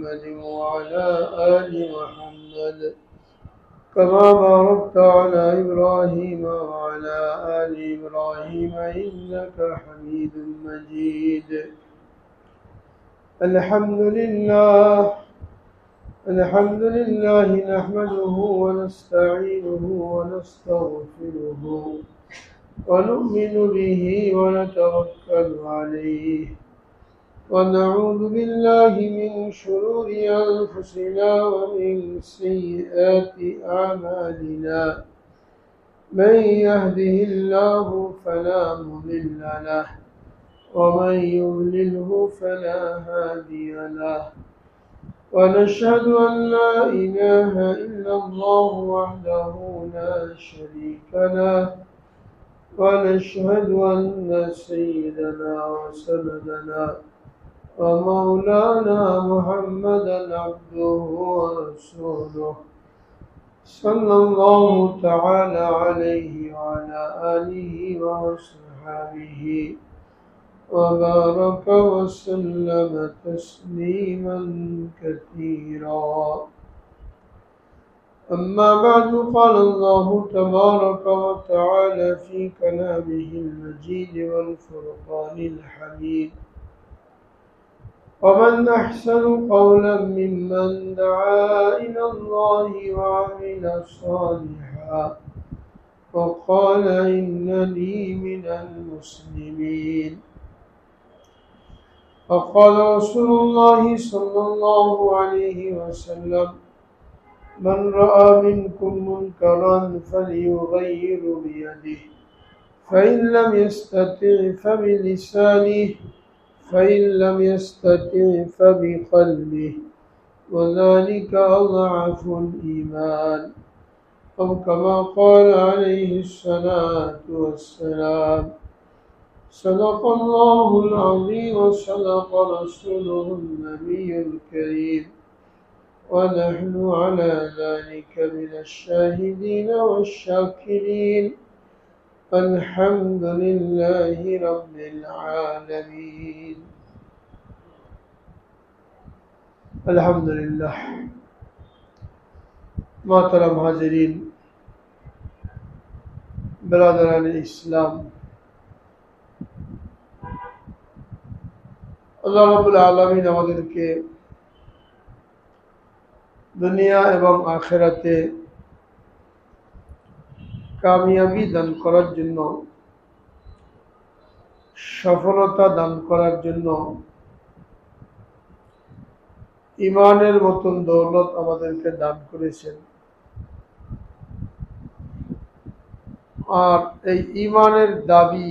محمد وعلى آل محمد كما باركت على إبراهيم وعلى آل إبراهيم إنك حميد مجيد. الحمد لله نحمده ونستعينه ونستغفره ونؤمن به ونتوكل عليه ونعوذ بالله من شرور أنفسنا ومن سيئات أعمالنا. من يهده الله فلا مضل له ومن يضلله فلا هادي له. ونشهد أن لا إله إلا الله وحده لا شريك له ونشهد أن سيدنا وسندنا ومولانا محمدا عبده ورسوله صلى الله تعالى عليه وعلى آله وصحبه وبارك وسلم تسليما كثيرا. أما بعد قال الله تبارك وتعالى في كلامه المجيد والفرقان الحميد: ومن أحسن قولا ممن دعا إلى الله وعمل صالحا وقال إنني من المسلمين. وقال رسول الله صلى الله عليه وسلم: من رأى منكم منكرا فليغير بيده فإن لم يستطع فبلسانه فإن لم يستطع فبقلبه وذلك أضعف الإيمان، أو كما قال عليه الصلاة والسلام. صدق الله العظيم وصدق رسوله النبي الكريم ونحن على ذلك من الشاهدين والشاكرين. الحمد لله رب العالمين. الحمد لله. محترم हाजिरीन, बिरादरान इस्लाम, আল্লাহ রাব্বুল আলামিন আমাদেরকে দুনিয়া এবং আখিরাতে কামিয়াবি দান করার জন্য, সফলতা দান করার জন্য ঈমানের মতন দৌলত আমাদেরকে দান করেছেন। আর এই ঈমানের দাবি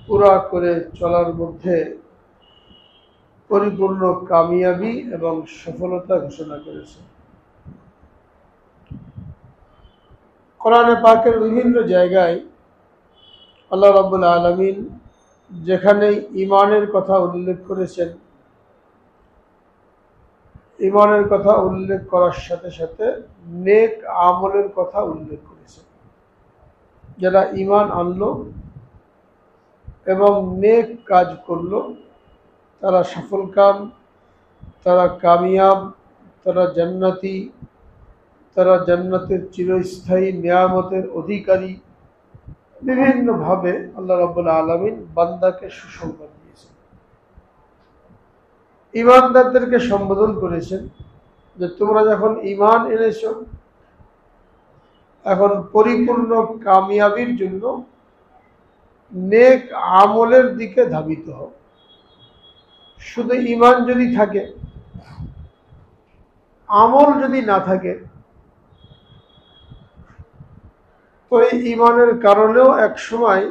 পুরা করে চলার মধ্যে পরিপূর্ণ কামিয়াবি এবং সফলতা ঘোষণা করেছে। কোরআনে পাকের বিভিন্ন জায়গায় আল্লাহ রাব্বুল আলামিন যেখানে ঈমানের কথা উল্লেখ করেছেন, ঈমানের কথা উল্লেখ করার সাথে সাথে নেক আমলের কথা উল্লেখ করেছেন। যারা ঈমান আনলো এবং নেক কাজ করলো তারা সফলকাম, তারা কামিয়াব, তারা জান্নাতি, তারা জান্নাতের চিরস্থায়ী নিয়ামতের অধিকারী। বিভিন্নভাবে আল্লাহ রাব্বুল আলামিন বান্দাকে সুসংবাদ দিয়েছেন। ঈমানদারদেরকে সম্বোধন করেছেন যে তোমরা যখন ঈমান এনেছো, এখন পরিপূর্ণ কামিয়াবির জন্য নেক আমলের দিকে ধাবিত হও। শুধু ঈমান যদি থাকে, আমল যদি না থাকে, তো এই ঈমানের কারণেও এক সময়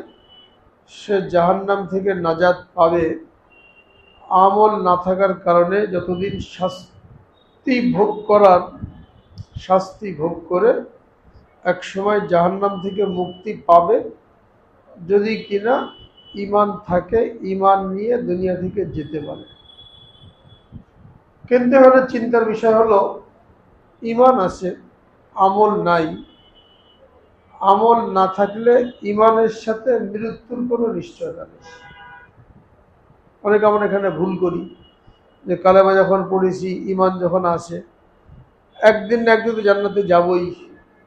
সে জাহান্নাম থেকে নাজাত পাবে। আমল না থাকার কারণে যতদিন শাস্তি ভোগ করে এক সময় জাহান্নাম থেকে মুক্তি পাবে, যদি কিনা ঈমান থাকে, ঈমান নিয়ে দুনিয়া থেকে যেতে পারে। কিন্তু এখানে চিন্তার বিষয় হলো ঈমান আছে, আমল নাই। আমল না থাকলে ঈমানের সাথে মৃত্যুর কোনো নিশ্চয়তা নেই। অনেক আমরা এখানে ভুল করি যে কালেমা যখন পড়েছি, ইমান যখন আসে, একদিন না একদিন তো জান্নাতে যাবই,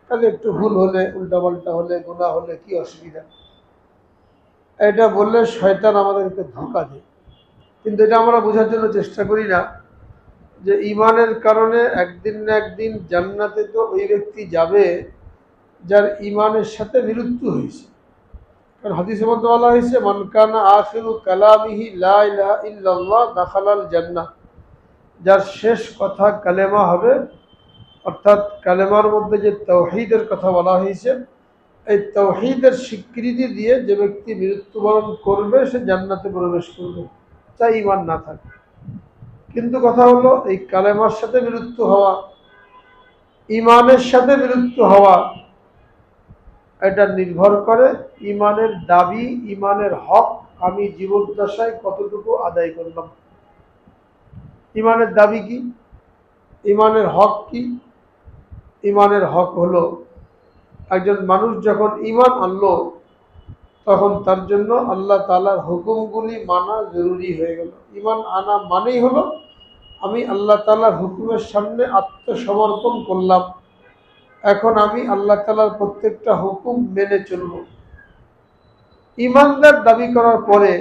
তাহলে একটু ভুল হলে, উল্টাপাল্টা হলে, গুনাহ হলে কি অসুবিধা। এটা বললে শয়তান আমাদেরকে ধোঁকা দেয়, কিন্তু এটা আমরা বোঝার জন্য চেষ্টা করি না যে ইমানের কারণে একদিন না একদিন জান্নাতে তো ওই ব্যক্তি যাবে যার ইমানের সাথে মৃত্যু হয়েছে। কারণ হাদিসের মধ্যে বলা হয়েছে, মান কানা আখিরু কালামিহি লা ইলাহা ইল্লাল্লাহ দাখালাল জান্নাহ, যার শেষ কথা কালেমা হবে, অর্থাৎ কালেমার মধ্যে যে তাওহীদের কথা বলা হয়েছে, এই তাওহীদের স্বীকৃতি দিয়ে যে ব্যক্তি মৃত্যুবরণ করবে সে জান্নাতে প্রবেশ করবে, তাই ইমান না থাকে। কিন্তু কথা হলো, এই কালেমার সাথে মৃত্যু হওয়া, ইমানের সাথে মৃত্যু হওয়া, এটা নির্ভর করে ইমানের দাবি, ইমানের হক আমি জীবদ্দশায় কতটুকু আদায় করলাম। ইমানের দাবি কি, ইমানের হক কি? ইমানের হক হলো, একজন মানুষ যখন ইমান আনলো তখন তার জন্য আল্লাহ তাআলার হুকুমগুলি মানা জরুরি হয়ে গেল। ইমান আনা মানেই হলো আমি আল্লাহ তাআলার হুকুমের সামনে আত্মসমর্পণ করলাম, এখন আমি আল্লাহ তাআলার প্রত্যেকটা হুকুম মেনে চলব। ইমানদার দাবি করার পরে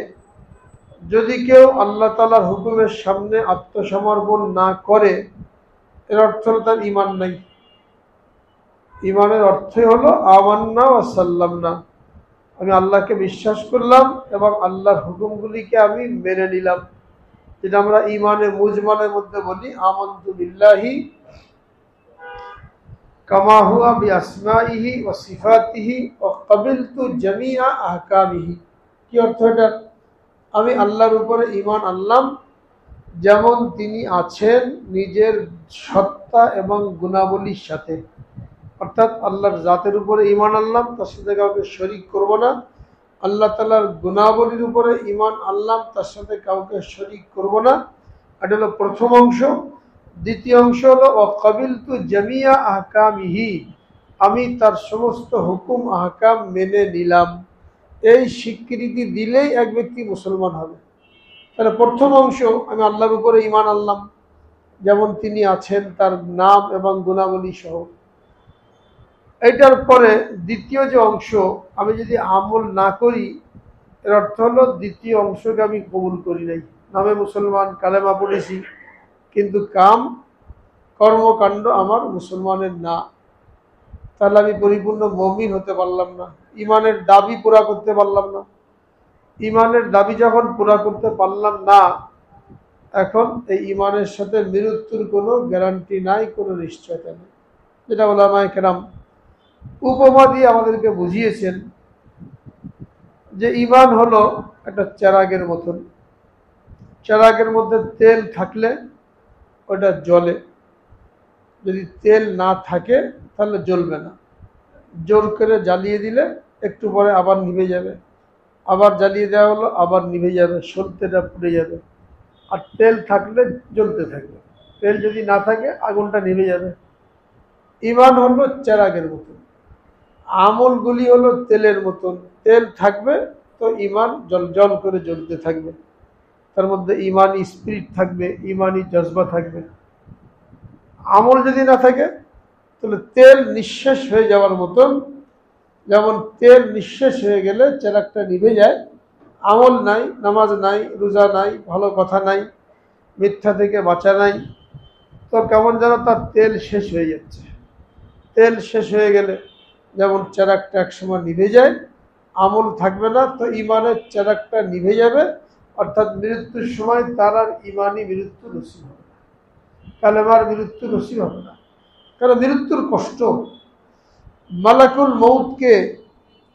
যদি কেউ আল্লাহ তাআলার হুকুমের সামনে আত্মসমর্পণ না করে, এর অর্থ হলো তার ইমান নাই। ইমানের অর্থই হলো আমান্না ওয়া সাল্লামনা, আমি আল্লাহকে বিশ্বাস করলাম এবং আল্লাহর হুকুমগুলিকে আমি মেনে নিলাম, যেটা আমরা ইমানে মুজমালের মধ্যে বলি আমানতু বিল্লাহি কামা হুয়া বিআসমাইহি ওয়া সিফাতিহি ওয়া ক্বাবিলতু জামিআ আহকামিহি। কি অর্থ এটা? আমি আল্লাহর উপরে ঈমান আনলাম যেমন তিনি আছেন নিজের সত্তা এবং গুণাবলীর সাথে, অর্থাৎ আল্লাহর জাতের উপরে ঈমান আনলাম, তার সাথে কাউকে শরীক করব না। আল্লাহ তাআলার গুণাবলীর উপরে ঈমান আনলাম, তার সাথে কাউকে শরীক করব না। এটা হলো প্রথম অংশ। দ্বিতীয় অংশ হলো ওয়া ক্বাবিলতু জামিআ আহকামিহি, আমি তার সমস্ত হুকুম আহকাম মেনে নিলাম। এই স্বীকৃতি দিলেই এক ব্যক্তি মুসলমান হবে। তাহলে প্রথম অংশ, আমি আল্লাহর উপরে ঈমান আনলাম যেমন তিনি আছেন তার নাম এবং গুণাবলী সহ। এটার পরে দ্বিতীয় যে অংশ, আমি যদি আমল না করি, এর অর্থ হলো দ্বিতীয় অংশকে আমি কবুল করি নাই। নামে মুসলমান, কালেমা পড়েছি, কিন্তু কর্মকাণ্ড আমার মুসলমানের না, তাহলে আমি পরিপূর্ণ মুমিন হতে পারলাম না, ইমানের দাবি পুরা করতে পারলাম না। ইমানের দাবি যখন পুরা করতে পারলাম না, এখন এই ইমানের সাথে মৃত্যুর কোনো গ্যারান্টি নাই, কোনো নিশ্চয়তা নেই। যেটা উলামায়ে কেরাম উপমা দিয়ে আমাদেরকে বুঝিয়েছেন যে ইমান হলো একটা চেরাগের মতন। চেরাগের মধ্যে তেল থাকলে ওটা জ্বলে, যদি তেল না থাকে তাহলে জ্বলবে না। জোর করে জ্বালিয়ে দিলে একটু পরে আবার নিভে যাবে, আবার জ্বালিয়ে দেওয়া হলো আবার নিভে যাবে, সলতেটা পুড়ে যাবে। আর তেল থাকলে জ্বলতে থাকবে, তেল যদি না থাকে আগুনটা নিভে যাবে। ইমান হলো চেরাগের মতন, আমলগুলি হলো তেলের মতন। তেল থাকবে তো ইমান জল জল করে জ্বলতে থাকবে, তার মধ্যে ইমানি স্পিরিট থাকবে, ইমানি জজবা থাকবে। আমল যদি না থাকে তাহলে তেল নিঃশেষ হয়ে যাওয়ার মতন, যেমন তেল নিঃশেষ হয়ে গেলে চেরাগটা নিভে যায়। আমল নাই, নামাজ নাই, রোজা নাই, ভালো কথা নাই, মিথ্যা থেকে বাঁচা নাই, তো কেমন যেন তার তেল শেষ হয়ে যাচ্ছে। তেল শেষ হয়ে গেলে যেমন চেরাগটা একসময় নিভে যায়, আমল থাকবে না, তো ইমানের চেরাগটা নিভে যাবে, অর্থাৎ মৃত্যুর সময় তার আর ইমানি মৃত্যু নসিব হবে না, কালেমার মৃত্যু নসিব হবে না। কারণ মৃত্যুর কষ্ট, মালাকুল মউতকে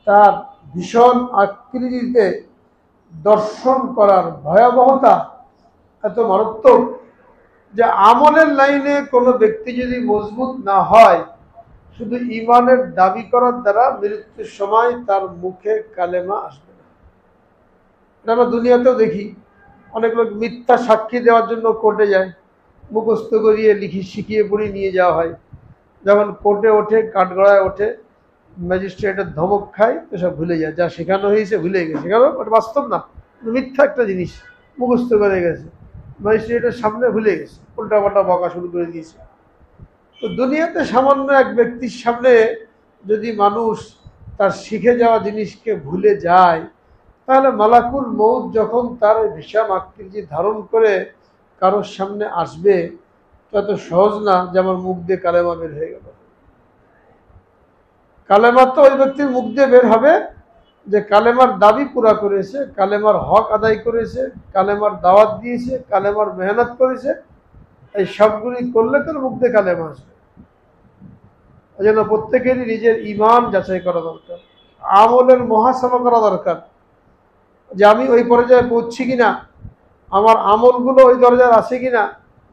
তার ভীষণ আকৃতিতে দর্শন করার ভয়াবহতা এত মারাত্মক যে আমলের লাইনে কোনো ব্যক্তি যদি মজবুত না হয়, শুধু ইমানের দাবি করার দ্বারা মৃত্যুর সময় তার মুখে কালেমা আসবে না। এটা আমরা দুনিয়াতেও দেখি, অনেক লোক মিথ্যা সাক্ষী দেওয়ার জন্য কোর্টে যায়, মুখস্থ করিয়ে শিখিয়ে পড়িয়ে নিয়ে যাওয়া হয়। যখন কোর্টে ওঠে, কাঠগড়ায় ওঠে, ম্যাজিস্ট্রেটের ধমক খায়, তো সব ভুলে যায়, যা শেখানো হয়েছে ভুলে গেছে। কারণ ওটা বাস্তব না, মিথ্যা একটা জিনিস মুখস্থ করে গেছে। ম্যাজিস্ট্রেটের সামনে ভুলে গেছে, উল্টাপাল্টা বকা শুরু করে দিয়েছে। তো দুনিয়াতে সামান্য এক ব্যক্তির সামনে যদি মানুষ তার শিখে যাওয়া জিনিসকে ভুলে যায়, তাহলে মালাকুল মউত যখন তার ভীষণ আকৃতি ধারণ করে কারোর সামনে আসবে, তত সহজ না যে আমার মুখ দিয়ে কালেমা বের হয়ে গেল। কালেমা তো ওই ব্যক্তির মুখ দিয়ে বের হবে যে কালেমার দাবি পুরা করেছে, কালেমার হক আদায় করেছে, কালেমার দাওয়াত দিয়েছে, কালেমার মেহনত করেছে। এই সবগুলি করলে তোর মুখ দিয়ে কালেমা আসবে। এই জন্য প্রত্যেকেরই নিজের ঈমান যাচাই করা দরকার, আমলের মুহাসাবা করা দরকার, যে আমি ওই পর্যায়ে পৌঁছছি কিনা, আমার আমলগুলো ওই দরজায় আছে কিনা,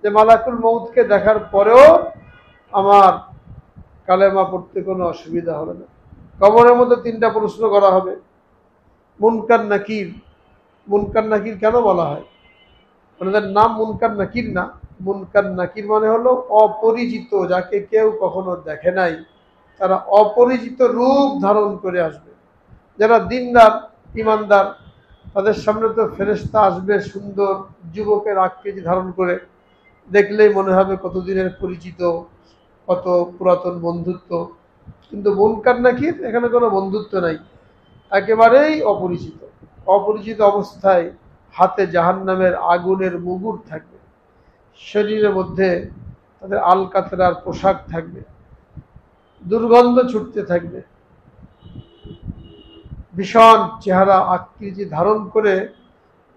যে মালাকুল মউতকে দেখার পরেও আমার কালেমা পড়তে কোনো অসুবিধা হবে না। কবরের মধ্যে 3টা প্রশ্ন করা হবে। মুনকার নাকির। মুনকার নাকির কেন বলা হয়? ওনাদের নাম মুনকার নাকির না। মুনকার নাকির মানে হলো অপরিচিত, যাকে কেউ কখনো দেখে নাই, তারা অপরিচিত রূপ ধারণ করে আসবে। যারা দিনদার ইমানদার, তাদের সামনে তো ফেরেশতা আসবে সুন্দর যুবকের আকৃতি ধারণ করে, দেখলেই মনে হবে কতদিনের পরিচিত, কত পুরাতন বন্ধুত্ব। কিন্তু মুনকার নাকির এখানে কোনো বন্ধুত্ব নাই, একেবারেই অপরিচিত। অপরিচিত অবস্থায় হাতে জাহান্নামের আগুনের মুগুর থাকবে, শরীরের মধ্যে তাদের আলকাতরার পোশাক থাকবে, দুর্গন্ধ ছুটতে থাকবে, ভীষণ চেহারা আকৃতি ধারণ করে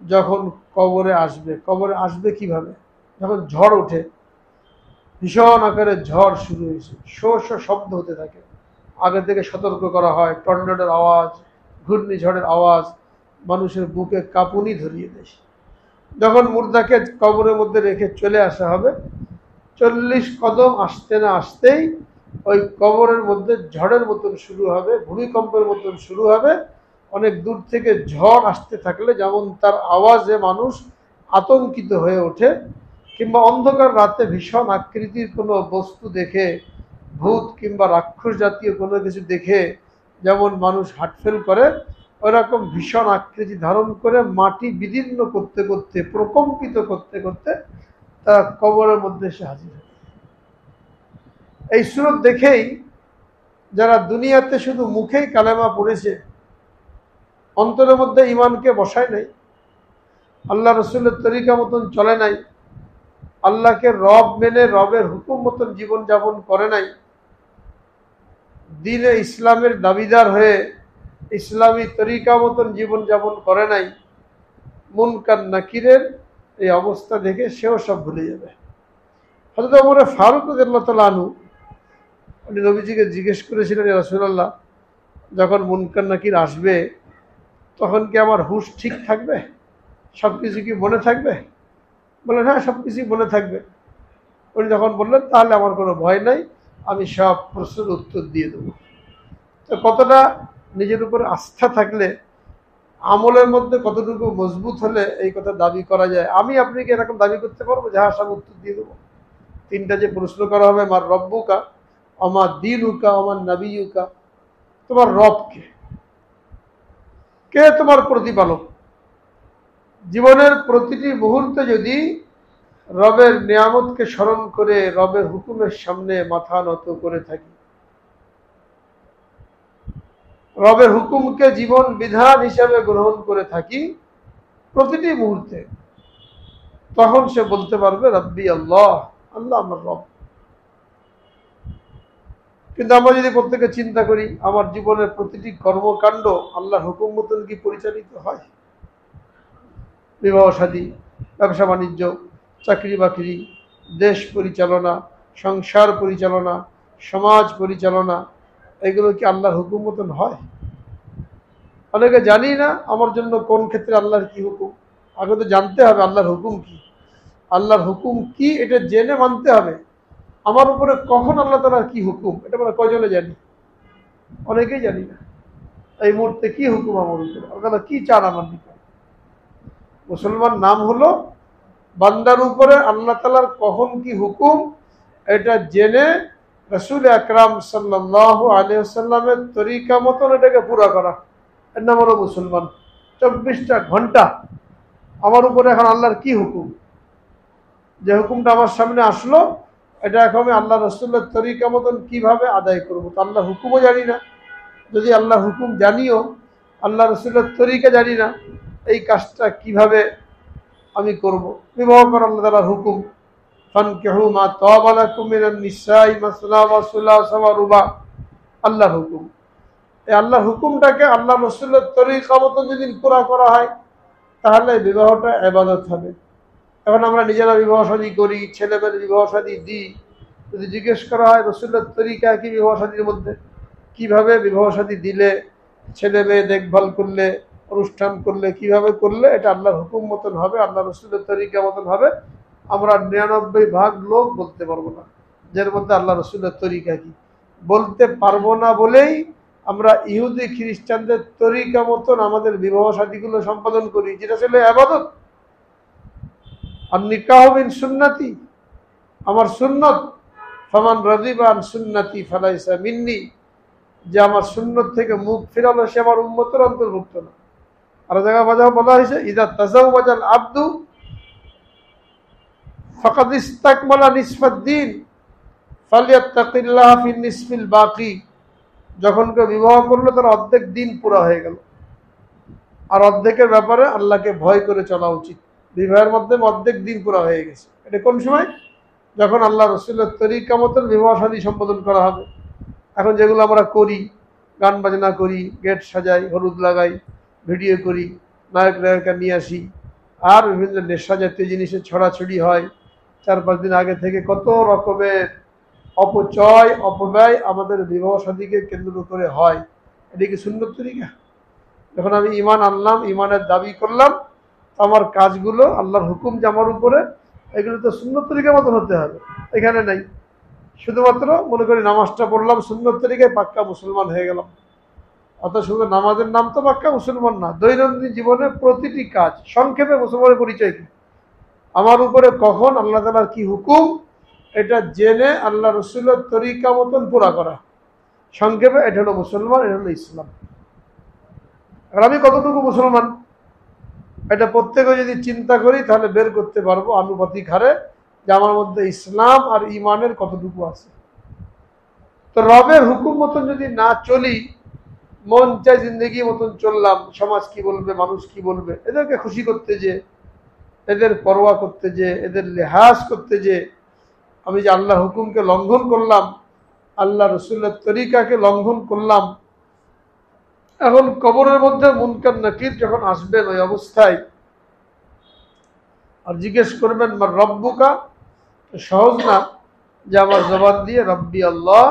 যখন কবরে আসবে। কবরে আসবে কিভাবে? যখন ঝড় ওঠে, ভীষণ আকারে ঝড় শুরু হয়েছে, শো শো শব্দ হতে থাকে, আগে থেকে সতর্ক করা হয়, টর্নেডোর আওয়াজ, ঘূর্ণিঝড়ের আওয়াজ মানুষের বুকে কাঁপুনি ধরিয়ে দেয়। যখন মুর্দাকে কবরের মধ্যে রেখে চলে আসা হবে, 40 কদম আসতে না আসতেই ওই কবরের মধ্যে ঝড়ের মতন শুরু হবে, ভূমিকম্পের মতন শুরু হবে। অনেক দূর থেকে ঝড় আসতে থাকলে যেমন তার আওয়াজে মানুষ আতঙ্কিত হয়ে ওঠে, কিংবা অন্ধকার রাতে ভীষণ আকৃতির কোনো বস্তু দেখে, ভূত কিংবা রাক্ষস জাতীয় কোনো কিছু দেখে যেমন মানুষ হার্টফেল করে, ওরকম ভীষণ আকৃতি ধারণ করে মাটি বিদীর্ণ করতে করতে, প্রকম্পিত করতে করতে তারা কবরের মধ্যে এসে হাজির হয়। এই সুরত দেখেই যারা দুনিয়াতে শুধু মুখেই কালেমা পড়েছে, অন্তরের মধ্যে ইমানকে বসায় নাই, আল্লাহ রসুলের তরিকা মতন চলে নাই, আল্লাহকে রব মেনে রবের হুকুম মতন জীবনযাপন করে নাই, দ্বীনে ইসলামের দাবিদার হয়ে ইসলামী তরিকা মতন জীবনযাপন করে নাই, মুনকার নাকিরের এই অবস্থা দেখে সেও সব ভুলে যাবে। হযরত ওমর ফারুক রাদিয়াল্লাহু তাআলা আনহু উনি নবীজিকে জিজ্ঞেস করেছিলেন, ইয়া রাসূলুল্লাহ, যখন মুনকার নাকির আসবে তখন কি আমার হুঁশ ঠিক থাকবে, সব কিছু কি মনে থাকবে? বললেন, হ্যাঁ, সব কিছুই মনে থাকবে। উনি যখন বললেন, তাহলে আমার কোনো ভয় নাই, আমি সব প্রশ্নের উত্তর দিয়ে দেবো। তো কতটা নিজের উপরে আস্থা থাকলে, আমলের মধ্যে কতটুকু মজবুত হলে এই কথা দাবি করা যায়? আমি আপনি কি এরকম দাবি করতে পারবো যে হ্যাঁ সব উত্তর দিয়ে দেবো? 3টা যে প্রশ্ন করা হবে, আমার রব্বুকা, আমার দীনুকা, আমার নবিয়ুকা, তোমার রব কে, কে তোমার প্রতিপালক? জীবনের প্রতিটি মুহূর্তে যদি রবের নিয়ামতকে স্মরণ করে রবের হুকুমের সামনে মাথা নত করে থাকি, রবের হুকুমকে জীবন বিধান হিসাবে গ্রহণ করে থাকি প্রতিটি মুহূর্তে, তখন সে বলতে পারবে রব্বি আল্লাহ, আল্লাহ আমার রব। কিন্তু আমরা যদি প্রত্যেকে চিন্তা করি, আমার জীবনের প্রতিটি কর্মকাণ্ড আল্লাহর হুকুম মতন কি পরিচালিত হয়? বিবাহ শাদী, ব্যবসা বাণিজ্য, চাকরি বাকরি, দেশ পরিচালনা, সংসার পরিচালনা, সমাজ পরিচালনা, এগুলো কি আল্লাহর হুকুম মতন হয়? অনেকে জানি না আমার জন্য কোন ক্ষেত্রে আল্লাহর কি হুকুম। আগে তো জানতে হবে আল্লাহর হুকুম কি। আল্লাহর হুকুম কি এটা জেনে মানতে হবে। আমার উপরে কখন আল্লাহ তাআলার কি হুকুম, এটা আমরা কয়জনে জানি? অনেকেই জানি না। এই মুহূর্তে কি হুকুম আমার উপরে, আল্লাহ কি চান আমার দিকে। মুসলমান নাম হলো বান্দার উপরে আল্লাহ তাআলার কখন কি হুকুম এটা জেনে রাসূল আকরাম সাল্লাল্লাহু আলাইহি ওয়াসাল্লামের তরিকা মতন এটাকে পুরা করা, এর নাম হলো মুসলমান। 24টা ঘন্টা আমার উপরে এখন আল্লাহর কি হুকুম, যে হুকুমটা আমার সামনে আসলো, এটা এখন আমি আল্লাহ রসুলের তরিকা মতন কীভাবে আদায় করবো? তো আল্লাহ হুকুমও জানি না। যদি আল্লাহ হুকুম জানিও আল্লাহ রসুলের তরিকা জানি না, এই কাজটা কিভাবে আমি করব? বিবাহ করা আল্লাহ তাআলার হুকুম, ফানকিহু মা তাবা লাকুম মিনান নিসাই মাসনা ওয়া সুলাসা ওয়া রুবা, আল্লাহর হুকুম। এই আল্লাহর হুকুমটাকে আল্লাহ রসুলের তরিকা মতো যদি পুরা করা হয় তাহলে বিবাহটা ইবাদত হবে। এখন আমরা নিজেরা বিবাহ শাদী করি, ছেলেমেয়ের বিবাহ শাদী দিই, যদি জিজ্ঞেস করা হয় রসুলের তরিকা কি বিবাহ শাদীর মধ্যে, কিভাবে বিবাহ শাদী দিলে, ছেলে মেয়ে দেখভাল করলে, অনুষ্ঠান করলে, কিভাবে করলে এটা আল্লাহর হুকুম মতন হবে, আল্লাহ রসুলের তরিকা মতন হবে, আমরা 99% লোক বলতে পারবো না যার মধ্যে আল্লাহ রসুলের তরিকা কি। বলতে পারবো না বলেই আমরা ইহুদি খ্রিস্টানদের তরিকা মতন আমাদের বিবাহ শাদীগুলো সম্পাদন করি, যেটা ছিল ইবাদত। আর নিকাহ মিন সুন্নতি, আমার সুন্নত, ফামান রাদিবা আন সুন্নতি ফালাইসা মিন্নি, যে আমার সুন্নত থেকে মুখ ফিরালো সে আমার উম্মতের অন্তর্ভুক্ত না। আর জায়গায় বলা হয়েছে ইদা তাজাওয়াজাল আবদু ফাকাদ ইস্তাকমালা নিসফাদ-দ্বীন ফালিয়াত্তাকিল্লাহ ফিন নিসফিল বাকি, যখন কেউ বিবাহ করলো তার অর্ধেক দিন পুরা হয়ে গেল, আর অর্ধেকের ব্যাপারে আল্লাহকে ভয় করে চলা উচিত। বিবাহের মধ্যে অর্ধেক দিন পুরা হয়ে গেছে, এটা কোন সময়? যখন আল্লাহ রসুলের তরিকা মতন বিবাহ শাদী সম্পাদন করা হবে। এখন যেগুলো আমরা করি, গান বাজনা করি, গেট সাজাই, হলুদ লাগাই, ভিডিও করি, নায়ক নায়িকা নিয়ে আসি, আর বিভিন্ন নেশা জাতীয় জিনিসের ছড়াছড়ি হয়, 4-5 দিন আগে থেকে কত রকমের অপচয় অপব্যয় আমাদের বিবাহ শাদীকে কেন্দ্র করে হয়। এটা কি সুন্নত তরিকা? যখন আমি ঈমান আনলাম, ঈমানের দাবি করলাম, আমার কাজগুলো আল্লাহর হুকুম যে আমার উপরে, এগুলো তো সুন্নত তরিকার মতন হতে হবে। এখানে নাই, শুধুমাত্র মনে করি নামাজটা পড়লাম সুন্নত তরিকায়, পাক্কা মুসলমান হয়ে গেলাম। অত শুধু নামাজের নাম তো পাক্কা মুসলমান না। দৈনন্দিন জীবনে প্রতিটি কাজ, সংক্ষেপে মুসলমানের পরিচয় কি, আমার উপরে কখন আল্লাহ তাআলার কি হুকুম, এটা জেনে আল্লাহ রসুলের তরিকা মতন পুরা করা। সংক্ষেপে এটা হলো মুসলমান, এটা হলো ইসলাম। আর আমি কতটুকু মুসলমান, এটা প্রত্যেকে যদি চিন্তা করি তাহলে বের করতে পারবো আনুপাতিক হারে যে আমার মধ্যে ইসলাম আর ঈমানের কতটুকু আছে। তো রবের হুকুম মতন যদি না চলি, মন চাই জিন্দগি মতন চললাম, সমাজ কি বলবে, মানুষ কি বলবে, এদেরকে খুশি করতে যে, এদের পরোয়া করতে যে, এদের লেহাজ করতে যে, আমি যে আল্লাহর হুকুমকে লঙ্ঘন করলাম, আল্লাহ রসুলের তরিকাকে লঙ্ঘন করলাম। এখন কবরের মধ্যে মুনকার নাকির যখন আসবেন ওই অবস্থায়, আর জিজ্ঞেস করবেন মার রব্বুকা, সহজ না যে আমার জবান দিয়ে রব্বি আল্লাহ,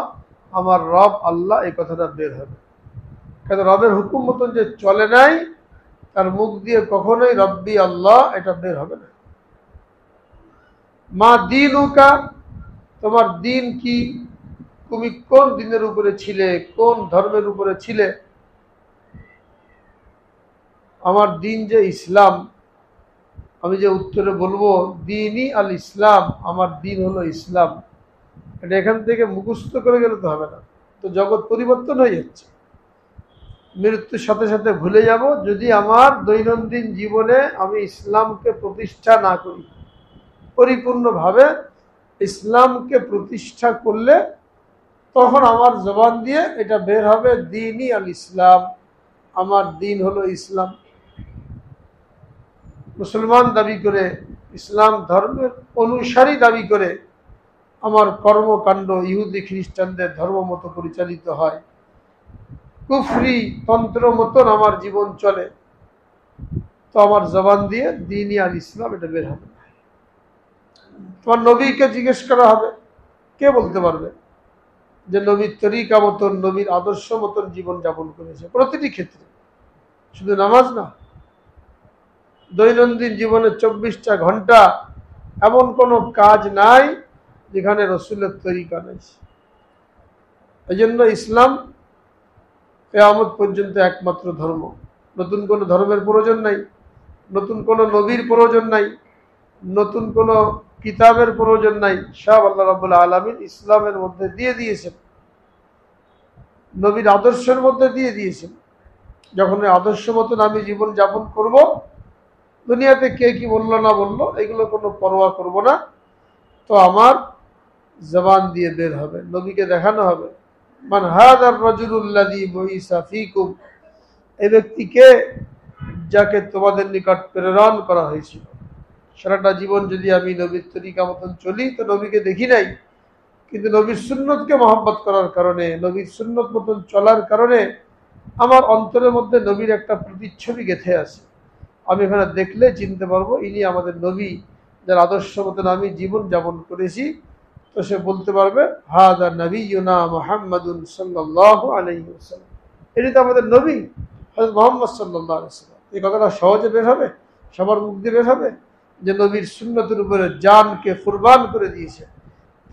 আমার রব আল্লাহ, এই কথাটা বের হবে। কেন? রবের হুকুম মতন যে চলে নাই, তার মুখ দিয়ে কখনোই রব্বি আল্লাহ এটা বের হবে না। মা দীনুকা, তোমার দিন কি, তুমি কোন দিনের উপরে ছিলে, কোন ধর্মের উপরে ছিলে? আমার দিন যে ইসলাম, আমি যে উত্তরে বলবো দিনই আল ইসলাম, আমার দিন হলো ইসলাম, এটা এখান থেকে মুখস্থ করে গেলে তো হবে না। তো জগৎ পরিবর্তন হয়ে যাচ্ছে, মৃত্যুর সাথে সাথে ভুলে যাব যদি আমার দৈনন্দিন জীবনে আমি ইসলামকে প্রতিষ্ঠা না করি। পরিপূর্ণভাবে ইসলামকে প্রতিষ্ঠা করলে তখন আমার জবান দিয়ে এটা বের হবে দিনই আল ইসলাম, আমার দিন হলো ইসলাম। মুসলমান দাবি করে, ইসলাম ধর্মের অনুসারী দাবি করে আমার কর্মকাণ্ড ইহুদি খ্রিস্টানদের ধর্ম মতো পরিচালিত হয়, কুফরি তন্ত্র মতন আমার জীবন চলে, তো আমার জবান দিয়ে দিনই আল ইসলাম এটা বের হবে না। তোমার নবীকে জিজ্ঞেস করা হবে, কে বলতে পারবে যে নবীর তরিকা মতন, নবীর আদর্শ মতন জীবন যাপন করেছে প্রতিটি ক্ষেত্রে, শুধু নামাজ না, দৈনন্দিন জীবনে 24টা ঘন্টা এমন কোনো কাজ নাই যেখানে রসুলের তরিকা নেই। এই জন্য ইসলাম কিয়ামত পর্যন্ত একমাত্র ধর্ম। নতুন কোনো ধর্মের প্রয়োজন নাই, নতুন কোনো নবীর প্রয়োজন নাই, নতুন কোনো কিতাবের প্রয়োজন নাই। সব আল্লাহ রাব্বুল আলামিন ইসলামের মধ্যে দিয়ে দিয়েছেন, নবীর আদর্শের মধ্যে দিয়ে দিয়েছেন। যখন এই আদর্শ মতন আমি জীবন যাপন করব, দুনিয়াতে কে কি বললো না বললো এগুলো কোনো পরোয়া করব না। তো আমার জবান দিয়ে বের হবে, নবীকে দেখানো হবে মান হাদার রাজুলুল্লাযী বুইসা ফীকুম, এই ব্যক্তিকে যাকে তোমাদের নিকট প্রেরণ করা হয়েছিল। সারাটা জীবন যদি আমি নবীর তরিকা মতন চলি তো নবীকে দেখি নাই, কিন্তু নবীর সুন্নতকে মহব্বত করার কারণে, নবীর সুন্নত মতন চলার কারণে আমার অন্তরের মধ্যে নবীর একটা প্রতিচ্ছবি গেঁথে আছে। আমি এখানে দেখলে চিনতে পারবো ইনি আমাদের নবী, যার আদর্শ মতন আমি জীবন যাপন করেছি। তো সে বলতে পারবে হাদা নবিয়ুনা মুহাম্মাদুন সাল্লাল্লাহু আলাইহি ওয়াসাল্লাম, এটি তো আমাদের নবী হযরত মুহাম্মদ সাল্লাল্লাহু আলাইহি ওয়াসাল্লাম। এই কথাটা সহজে বের হবে, সবার মুখ দিয়ে বের হবে যে নবীর সুন্নতের উপরে জানকে কুরবান করে দিয়েছে,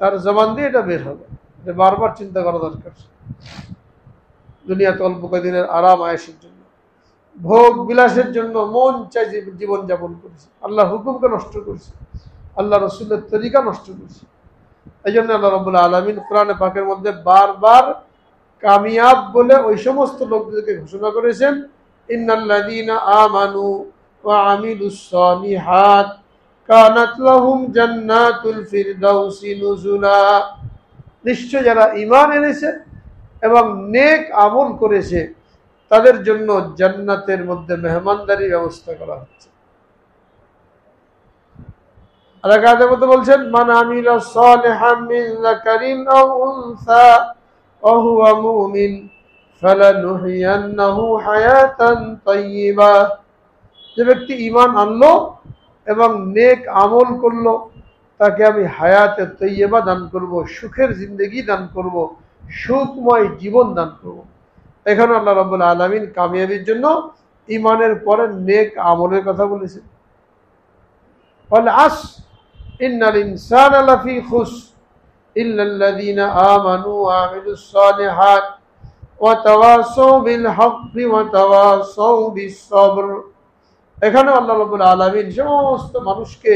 তার জবান দিয়ে এটা বের হবে। এটা বারবার চিন্তা করা দরকার। দুনিয়াতে অল্প কয়েকদিনের আরাম আয়েশের জন্য, ভোগ বিলাসের জন্য মন চাই জীবন যাপন করেছে, আল্লাহর হুকুমকে নষ্ট করেছে, আল্লাহ রসুলের তরিকা নষ্ট করেছে। এই জন্য আল্লাহ রাব্বুল আলামিন কোরআনে পাকের মধ্যে বারবার কামিয়াব বলে ওই সমস্ত লোকদেরকে ঘোষণা করেছেন, ইন্নাল্লাযীনা আমানু ওয়া আমিলুস সালিহাত কানাত লাহুম জান্নাতুল ফিরদাউসি নুজুলা, নিশ্চয় যারা ঈমান এনেছে এবং নেক আমল করেছে তাদের জন্য জান্নাতের মধ্যে মেহমানদারির ব্যবস্থা করা হচ্ছে। আর এক আয়াতের মধ্যে বলছেন মান আমিলা সালিহাম মিন যাকারিন আও উনসা ওয়া হুয়া মুমিন ফালানুহইয়ান্নাহু হায়াতান তাইয়্যিবা, যে ব্যক্তি ঈমান আনলো এবং নেক আমল করলো তাকে আমি হায়াতে তৈয়বা দান করব, সুখের জিন্দেগি দান করব, সুখময় জীবন দান করব। এখানে আল্লাহ রাব্বুল আলামিন কামিয়াবির জন্য ঈমানের পরে নেক আমলের কথা বলেছেন। ওয়াল আসর ইন্নাল ইনসানা লাফি খুসর ইল্লাল্লাযীনা আমানু ওয়া আমিলুস সালিহাত ওয়া তাওয়াসাউ বিল হাক্কি ওয়া তাওয়াসাউ বিস সবর। এখানে আল্লাহ রাব্বুল আলামিন সমস্ত মানুষকে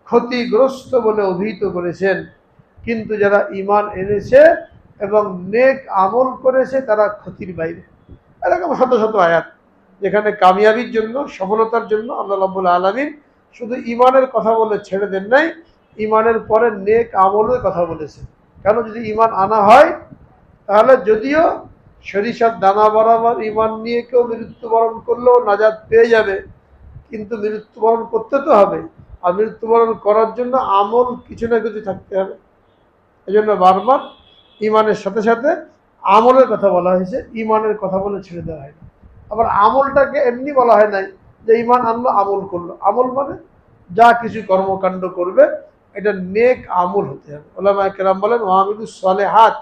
ক্ষতিগ্রস্ত বলে অভিহিত করেছেন, কিন্তু যারা ঈমান এনেছে এবং নেক আমল করেছে তারা ক্ষতির বাইরে। এরকম শত শত আয়াত যেখানে কামিয়াবির জন্য, সফলতার জন্য আল্লাহ রাব্বুল আলামিন শুধু ঈমানের কথা বলে ছেড়ে দেন নাই, ঈমানের পরে নেক আমলের কথা বলেছেন। কেন, যদি ঈমান আনা হয় তাহলে যদিও সরিষার দানা বরাবর ঈমান নিয়ে কেউ মৃত্যুবরণ করলেও নাজাত পেয়ে যাবে, কিন্তু মৃত্যুবরণ করতে তো হবে, আর মৃত্যুবরণ করার জন্য আমল কিছু না কিছু থাকতে হবে। এই জন্য বারবার ঈমানের সাথে সাথে আমলের কথা বলা হয়েছে, ঈমানের কথা বলে ছেড়ে দেওয়া হয় না। আবার আমলটাকে এমনি বলা হয় নাই যে ঈমান আনলো আমল করলো। আমল মানে যা কিছু কর্মকাণ্ড করবে এটা নেক আমল হতে হবে। উলামায়ে কেরাম বলেন ওয়া আমিলুস সালিহাত,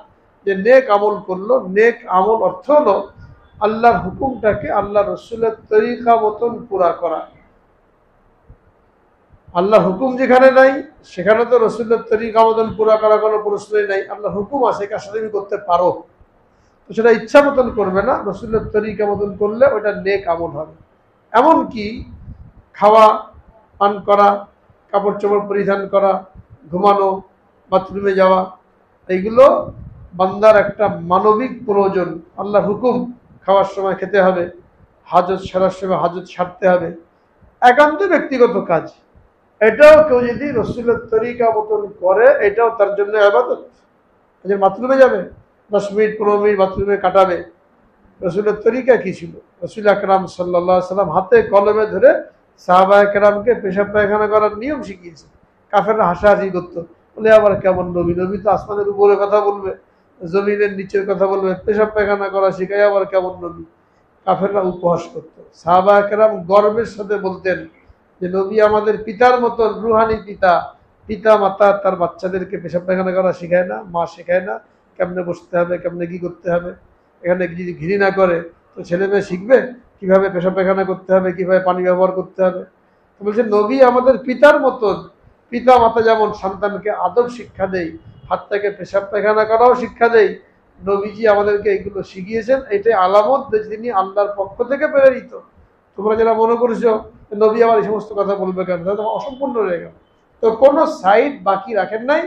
যে নেক আমল করলো, নেক আমল অর্থ হলো আল্লাহর হুকুমটাকে আল্লাহ রসুলের তরিকা মতন পুরা করা। আল্লাহ হুকুম যেখানে নাই সেখানে তো রসুলের তরিকা মতন পুরা করা কোনো প্রশ্নই নাই। আল্লাহ হুকুম আছে, কার সাথে তুমি করতে পারো, তো সেটা ইচ্ছা মতন করবে না, রসুলের তরিকা মতন করলে ওইটা নেক আমল হবে। এমনকি খাওয়া পান করা, কাপড় চোপড় পরিধান করা, ঘুমানো, বাথরুমে যাওয়া, এইগুলো বান্দার একটা মানবিক প্রয়োজন। আল্লাহ হুকুম, খাওয়ার সময় খেতে হবে, হাজত সারার সময় হাজত সারতে হবে, একান্ত ব্যক্তিগত কাজ। এটাও কেউ যদি রসুলের তরিকা মতন করে এটাও তার জন্য ইবাদত। যে বাথরুমে যাবে 10 মিনিট 15 মিনিট বাথরুমে কাটাবে, রসুলের তরিকা কি ছিল? রসুল আকরাম সাল্লাল্লাহু আলাইহি সাল্লাম হাতে কলমে ধরে সাহাবায়ে কেরামকে পেশাব পায়খানা করার নিয়ম শিখিয়েছে। কাফেররা হাসাহাসি করতো, বলে আবার কেমন নবী, নবী তো আসমানের উপরে কথা বলবে, জমিনের নিচের কথা বলবে, পেশাব পায়খানা করা শিখায় আবার কেমন নবী। কাফেররা উপহাস করত। সাহাবায়ে কেরাম গর্বের সাথে বলতেন যে নবী আমাদের পিতার মতন রুহানি পিতা, পিতা মাতা তার বাচ্চাদেরকে পেশাব পায়খানা করা শেখায় না, মা শেখায় না কেমনে বসতে হবে, কেমনে কি করতে হবে। এখানে যদি ঘৃণা করে তো ছেলে মেয়ে শিখবে কিভাবে পেশাব পায়খানা করতে হবে, কিভাবে পানি ব্যবহার করতে হবে। তো বলছে নবী আমাদের পিতার মতন, পিতা মাতা যেমন সন্তানকে আদব শিক্ষা দেয়, হাত থেকে পেশাব পায়খানা করাও শিক্ষা দেয়, নবীজি আমাদেরকে এগুলো শিখিয়েছেন। এটাই আলামত যে তিনি আল্লাহর পক্ষ থেকে প্রেরিত। তোমরা যারা মনে করছো নবী আবার এই সমস্ত কথা বলবে কেন, তাহলে তোমার অসম্পূর্ণ রয়ে গেল। তো কোনো সাইড বাকি রাখেন নাই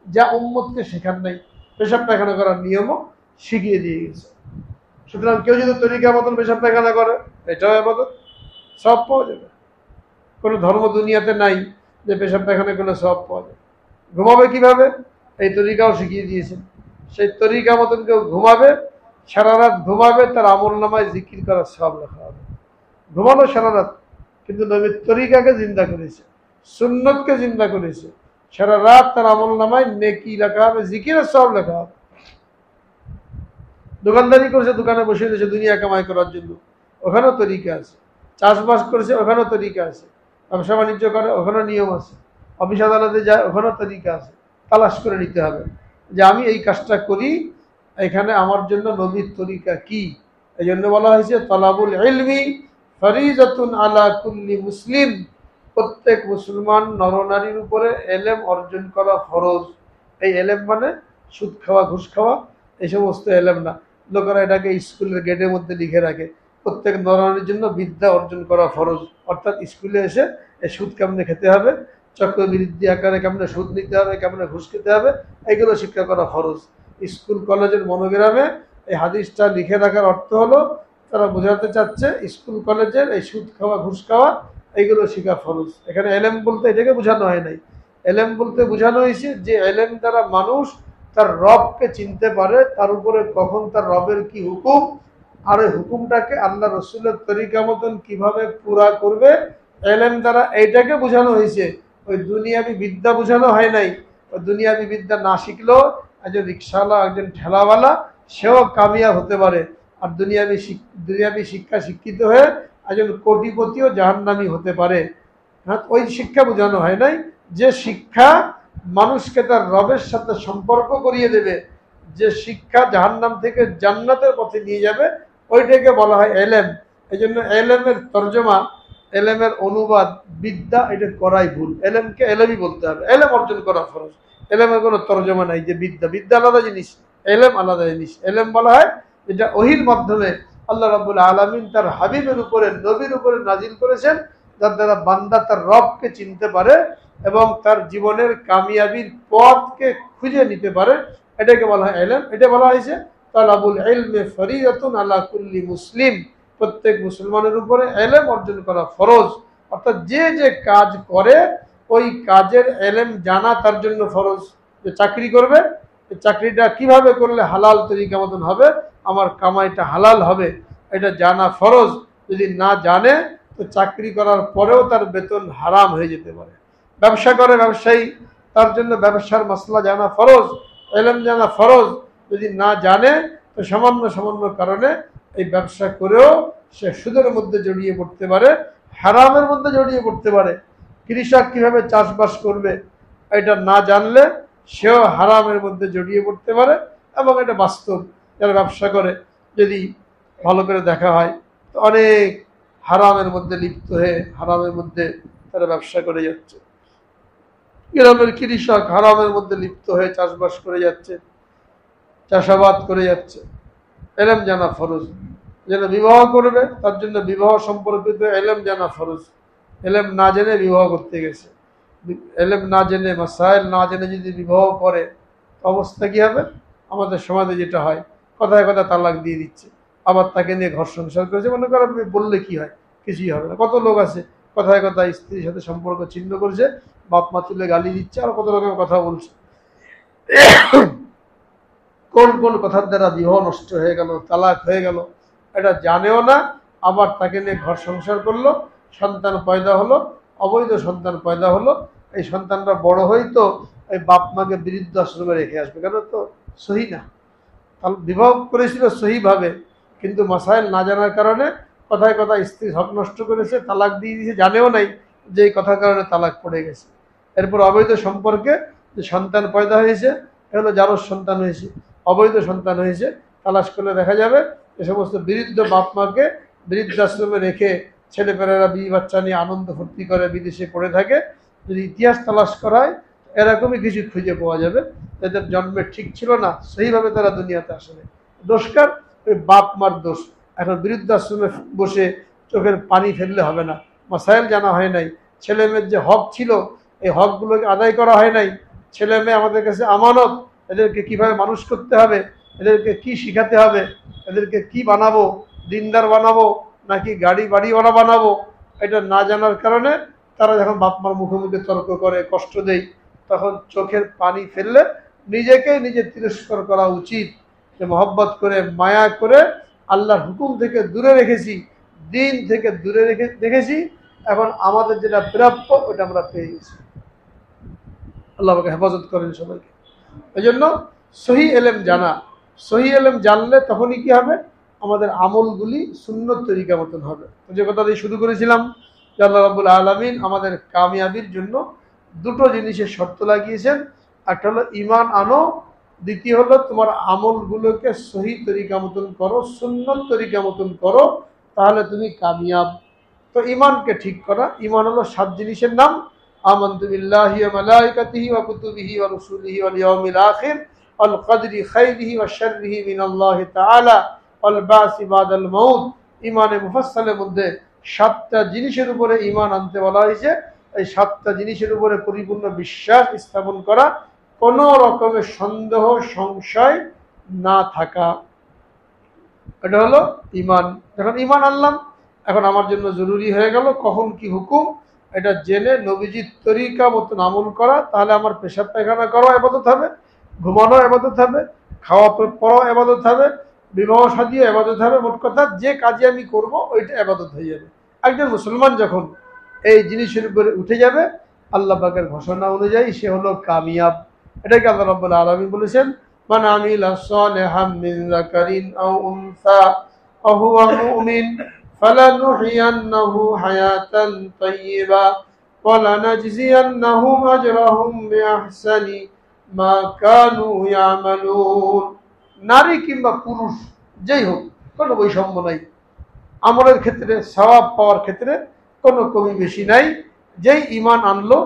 যা উম্মতকে শেখান নাই, পেশাব পায়খানা করার নিয়মও শিখিয়ে দিয়ে গেছে। সুতরাং কেউ যদি তরিকা মতন পেশাব পায়খানা করে এটাও ইবাদত, সব পাওয়া যাবে। কোনো ধর্ম দুনিয়াতে নাই যে পেশাব পায়খানা করলে সব পাওয়া যাবে। ঘুমাবে কিভাবে এই তরিকাও শিখিয়ে দিয়েছেন। সেই তরিকা মতন কেউ ঘুমাবে, সারা রাত ঘুমাবে, তার আমল নামায় জিকির করার সব লেখা হবে। ঘুমানো সারা রাত, কিন্তু নবীর তরিকাকে জিন্দা করেছে, সুন্নতকে জিন্দা করেছে, সারা রাত তার আমল নামায় নেকি লেখা হবে, জিকিরের সব লেখা হবে। দোকানদারি করছে, দোকানে বসে রয়েছে দুনিয়া কামাই করার জন্য, ওখানেও তরিকা আছে। চাষবাস করেছে, ওখানেও তরিকা আছে। ব্যবসা বাণিজ্য করে, ওখানেও নিয়ম আছে। অফিস আদালতে যায়, ওখানেও তরিকা আছে। তালাশ করে নিতে হবে যে আমি এই কাজটা করি, এখানে আমার জন্য নবীর তরিকা কি। এই জন্য বলা হয়েছে তলাবুল ইলমি ফরিজাতুন আলা কুল্লি মুসলিম, প্রত্যেক মুসলমান নরনারীর উপরে এলেম অর্জন করা ফরজ। এই এলেম মানে সুদ খাওয়া, ঘুষ খাওয়া, এই সমস্ত এলেম না। লোকেরা এটাকে স্কুলের গেটের মধ্যে লিখে রাখে, প্রত্যেক নরনারীর জন্য বিদ্যা অর্জন করা ফরজ। অর্থাৎ স্কুলে এসে এই সুদ কেমনে খেতে হবে, চক্রবৃদ্ধি আকারে কেমনে সুদ নিতে হবে, কেমনে ঘুষ খেতে হবে, এগুলো শিক্ষা করা ফরজ। স্কুল কলেজের মনোগ্রামে এই হাদিসটা লিখে রাখার অর্থ হলো তারা বোঝাতে চাচ্ছে স্কুল কলেজের এই সুদ খাওয়া, ঘুষ খাওয়া, এইগুলো শেখা ফরজ। এখানে এলেম বলতে এটাকে বোঝানো হয় নাই। এলেম বলতে বোঝানো হয়েছে যে এলেম দ্বারা মানুষ তার রবকে চিনতে পারে, তার উপরে কখন তার রবের কি হুকুম, আর ওই হুকুমটাকে আল্লাহ রসুলের তরিকা মতন কিভাবে পুরা করবে, এলেম দ্বারা এইটাকে বোঝানো হয়েছে। ওই দুনিয়াবি বিদ্যা বোঝানো হয় নাই। ওই দুনিয়াবি বিদ্যা না শিখলেও একজন রিক্সাওয়ালা, একজন ঠেলাওয়ালা, সেও কামিয়াব হতে পারে। আর দুনিয়াবি শিক্ষা শিক্ষিত হয়ে একজন কোটিপতিও জাহান্নামী হতে পারে। হ্যাঁ, ওই শিক্ষা বোঝানো হয় নাই। যে শিক্ষা মানুষকে তার রবের সাথে সম্পর্ক করিয়ে দেবে, যে শিক্ষা জাহান্নাম থেকে জান্নাতের পথে নিয়ে যাবে, ওইটাকে বলা হয় এলেম। এই জন্য এলেমের তর্জমা, এলেমের অনুবাদ বিদ্যা, এটা করাই ভুল। এলেমকে এলেমই বলতে হবে, এলেম অর্জন করা ফরজ। এলেমের কোনো তর্জমা নাই যে বিদ্যা, বিদ্যা আলাদা জিনিস, এলেম আলাদা জিনিস। এলেম বলা হয় যেটা ওহির মাধ্যমে আল্লাহ রাব্বুল আলামিন তার হাবিবের উপরে, নবীর উপরে নাজিল করেছেন, যার দ্বারা বান্দা তার রবকে চিনতে পারে এবং তার জীবনের কামিয়াবির পথকে খুঁজে নিতে পারে। এটাকে বলা হয় এলেম। এটা বলা হয়েছে তালাবুল ইলমি ফরিদাতুন আলা কুল্লি মুসলিম, প্রত্যেক মুসলমানের উপরে এলেম অর্জন করা ফরজ। অর্থাৎ যে যে কাজ করে ওই কাজের এলেম জানা তার জন্য ফরজ। যে চাকরি করবে, চাকরিটা কিভাবে করলে হালাল তরিকা মতন হবে, আমার কামাইটা হালাল হবে, এটা জানা ফরজ। যদি না জানে তো চাকরি করার পরেও তার বেতন হারাম হয়ে যেতে পারে। ব্যবসা করে ব্যবসায়ী, তার জন্য ব্যবসার মশলা জানা ফরজ, এলেম জানা ফরজ। যদি না জানে তো সামান্য সামান্য কারণে এই ব্যবসা করেও সে সুদের মধ্যে জড়িয়ে পড়তে পারে, হারামের মধ্যে জড়িয়ে পড়তে পারে। কৃষক কিভাবে চাষবাস করবে এটা না জানলে সেও হারামের মধ্যে জড়িয়ে পড়তে পারে। এবং এটা বাস্তব, যারা ব্যবসা করে যদি ভালো করে দেখা হয় তো অনেক হারামের মধ্যে লিপ্ত হয়ে হারামের মধ্যে তারা ব্যবসা করে যাচ্ছে। গ্রামের কৃষক হারামের মধ্যে লিপ্ত হয়ে চাষবাস করে যাচ্ছে, চাষাবাদ করে যাচ্ছে। এলেম জানা ফরজ। যেন বিবাহ করবে তার জন্য বিবাহ সম্পর্কিত এলেম জানা ফরজ। এলেম না জেনে বিবাহ করতে গেছে, এলেম না জেনে, মাসাইল না জেনে যদি বিবাহ করে অবস্থা কি হবে? আমাদের সমাজে যেটা হয়, কথায় কথায় তালাক দিয়ে দিচ্ছে, আবার তাকে নিয়ে ঘর সংসার করেছে। মনে করেন বললে কি হয়, কিছুই হবে না। কত লোক আছে কথায় কথায় স্ত্রীর সাথে সম্পর্ক ছিন্ন করছে, বাপ মা তুলে গালি দিচ্ছে, আর কত রকমের কথা বলছে। কোন কোন কথার দ্বারা বিবাহ নষ্ট হয়ে গেল, তালাক হয়ে গেল, এটা জানেও না। আবার তাকে নিয়ে ঘর সংসার করলো, সন্তান পয়দা হলো, অবৈধ সন্তান পয়দা হলো। এই সন্তানরা বড় হয়তো এই বাপ মাকে বৃদ্ধাশ্রমে রেখে আসবে, কেন? তো সহি না। বিবাহ করেছিল সহিভাবে, কিন্তু মাসাইল না জানার কারণে কথায় কথায় স্ত্রী হক নষ্ট করেছে, তালাক দিয়ে দিয়েছে, জানেও নাই যে এই কথার কারণে তালাক পড়ে গেছে। এরপর অবৈধ সম্পর্কে যে সন্তান পয়দা হয়েছে, এগুলো জারজ সন্তান হয়েছে, অবৈধ সন্তান হয়েছে, তালাশ করলে দেখা যাবে এ সমস্ত বৃদ্ধ বাপ মাকে বৃদ্ধাশ্রমে রেখে ছেলেপেলেরা বিয়ে বাচ্চা নিয়ে আনন্দ ফুর্তি করে বিদেশে পড়ে থাকে। যদি ইতিহাস তালাশ করা হয় এরকমই কিছু খুঁজে পাওয়া যাবে। তাদের জন্মে ঠিক ছিল না, সেইভাবে তারা দুনিয়াতে আসলে দোষকার ওই বাপ মার দোষ। এখন বৃদ্ধাশ্রমে বসে চোখের পানি ফেললে হবে না। মাসাইল জানা হয় নাই, ছেলে মেয়ের যে হক ছিল এই হকগুলোকে আদায় করা হয় নাই। ছেলে মেয়ে আমাদের কাছে আমানত, এদেরকে কিভাবে মানুষ করতে হবে, এদেরকে কি শিখাতে হবে, এদেরকে কি বানাবো, দিনদার বানাবো নাকি গাড়ি বাড়িওয়ালা বানাবো, এটা না জানার কারণে তারা যখন বাপ মার মুখে মুখে তর্ক করে, কষ্ট দেয়, তখন চোখের পানি ফেললে নিজেকে নিজে তিরস্কার করা উচিত যে মহব্বত করে মায়া করে আল্লাহর হুকুম থেকে দূরে রেখেছি, দিন থেকে দূরে রেখেছি, এখন আমাদের যেটা প্রাপ্য ওটা আমরা পেয়ে গেছি। আল্লাহ আমাকে হেফাজত করেন সবাইকে। এই জন্য সহি এলেম জানা, সহি এলেম জানলে তখনই কি হবে, আমাদের আমলগুলি সুন্নত তরিকা মতন হবে। যে কথা দিয়ে শুরু করেছিলাম যে আল্লাহ রাব্বুল আলামিন আমাদের কামিয়াবির জন্য দুটো জিনিসের শর্ত লাগিয়েছেন। একটা হলো ঈমান আনো, দ্বিতীয় হলো তোমার আমলগুলোকে সহি তরিকা মতন করো, সুন্নত তরিকা মতন করো, তাহলে তুমি কামিয়াব। তো ঈমানকে ঠিক করা, ঈমান হলো 7 জিনিসের নাম। আমানতু বিল্লাহি ওয়া মালাইকাতিহি ওয়া কুতুবিহি ওয়া রুসুলিহি ওয়াল ইয়াউমিল আখির ওয়াল কদরি খাইরিহি ওয়া শাররিহি মিনাল্লাহি তাআলা ওয়াল বাসি বাদাল মাউত। ঈমানে মুফাসসালের মধ্যে 7টা জিনিসের উপরে ঈমান আনতে বলা হয়েছে। এই 7টা জিনিসের উপরে পরিপূর্ণ বিশ্বাস স্থাপন করা, কোনো রকমের সন্দেহ সংশয় না থাকা, এটা হলো ঈমান। যখন ঈমান আনলাম, এখন আমার জন্য জরুরি হয়ে গেল কখন কি হুকুম এটা জেনে নবীজির তরিকা মতন আমল করা। তাহলে আমার পেশাব পায়খানা করা ইবাদত হবে, ঘুমানো ইবাদত হবে, খাওয়া পড়া ইবাদত হবে, বিবাহ শাদীও ইবাদত হবে। মোট কথা যে কাজে আমি করব ওইটা ইবাদত হয়ে যাবে। একজন মুসলমান যখন এই জিনিসের উপরে উঠে যাবে, আল্লাহ পাকের ঘোষণা অনুযায়ী সে হলো কামিয়াব। এটাকে আল্লাহ রাব্বুল আলামিন বলেছেন, মান আমিলা সালিহাম মিন যাকারিন আও উনসা ওয়া হুয়া মুমিন ফালানুহইয়ান্নাহু হায়াতান তাইয়্যিবা ওয়া লানাজজিয়ান্নাহুম আজরাহুম বিআহসানি মা কানু ইয়ামালুন। নারী কিংবা পুরুষ যেই হোক, কোনো বৈষম্য নাই। আমলের ক্ষেত্রে, সওয়াব পাওয়ার ক্ষেত্রে কোনো কমি বেশি নাই। যেই ঈমান আনলো,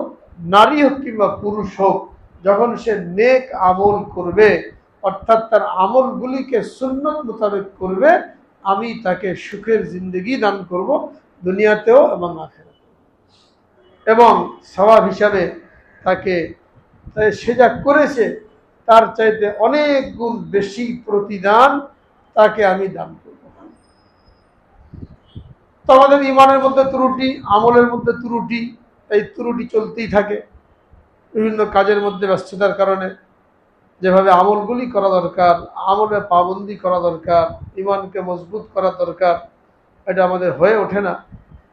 নারী হোক কিংবা পুরুষ হোক, যখন সে নেক আমল করবে, অর্থাৎ তার আমলগুলিকে সুন্নত মোতাবেক করবে, আমি তাকে সুখের জিন্দেগি দান করব, দুনিয়াতেও এবং আখিরাতেও। এবং সওয়াব হিসাবে তাকে সে যা করেছে তার চাইতে অনেক গুণ বেশি প্রতিদান তাকে আমি দান করব। তো আমাদের ঈমানের মধ্যে ত্রুটি, আমলের মধ্যে ত্রুটি, এই ত্রুটি চলতেই থাকে বিভিন্ন কাজের মধ্যে ব্যস্ততার কারণে। যেভাবে আমলগুলি করা দরকার, আমলে পাবন্দি করা দরকার, ঈমানকে মজবুত করা দরকার, এটা আমাদের হয়ে ওঠে না।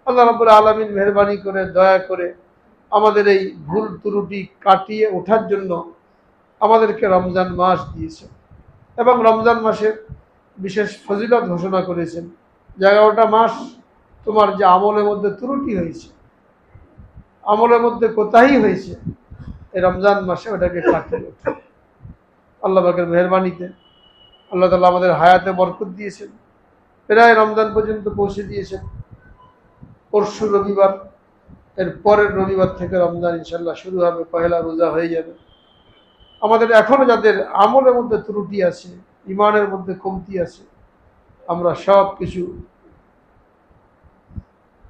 আল্লাহ রাব্বুল আলামিন মেহেরবানি করে, দয়া করে আমাদের এই ভুল ত্রুটি কাটিয়ে ওঠার জন্য আমাদেরকে রমজান মাস দিয়েছেন এবং রমজান মাসের বিশেষ ফজিলত ঘোষণা করেছেন। 11টা মাস তোমার যে আমলের মধ্যে ত্রুটি হয়েছে, আমলের মধ্যে কোতাহি হয়েছে, এই রমজান মাসে ওটাকে কাটিয়ে ওঠে। আল্লাহ পাকের মেহেরবানিতে আল্লাহ তাআলা আমাদের হায়াতে বরকত দিয়েছেন, প্রায় রমজান পর্যন্ত পৌঁছে দিয়েছেন। পরশু রবিবার, এর পরের রবিবার থেকে রমজান ইনশাল্লাহ শুরু হবে, পহেলা রোজা হয়ে যাবে। আমাদের এখনো যাদের আমলের মধ্যে ত্রুটি আছে, ঈমানের মধ্যে কমতি আছে, আমরা সব কিছু